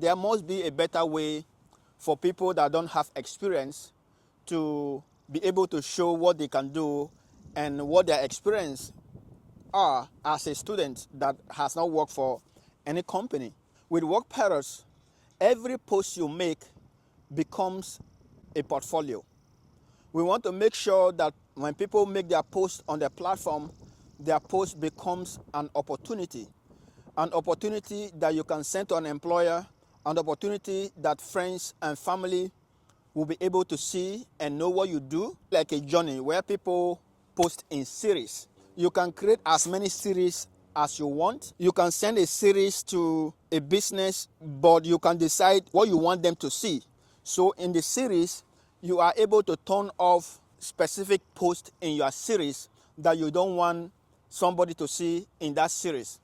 There must be a better way for people that don't have experience to be able to show what they can do and what their experience are as a student that has not worked for any company. With WorkParrots, every post you make becomes a portfolio. We want to make sure that when people make their post on the platform, their post becomes an opportunity that you can send to an employer, an opportunity that friends and family will be able to see and know what you do, like a journey where people post in series. You can create as many series as you want. You can send a series to a business, but you can decide what you want them to see. So in the series, you are able to turn off specific posts in your series that you don't want somebody to see in that series.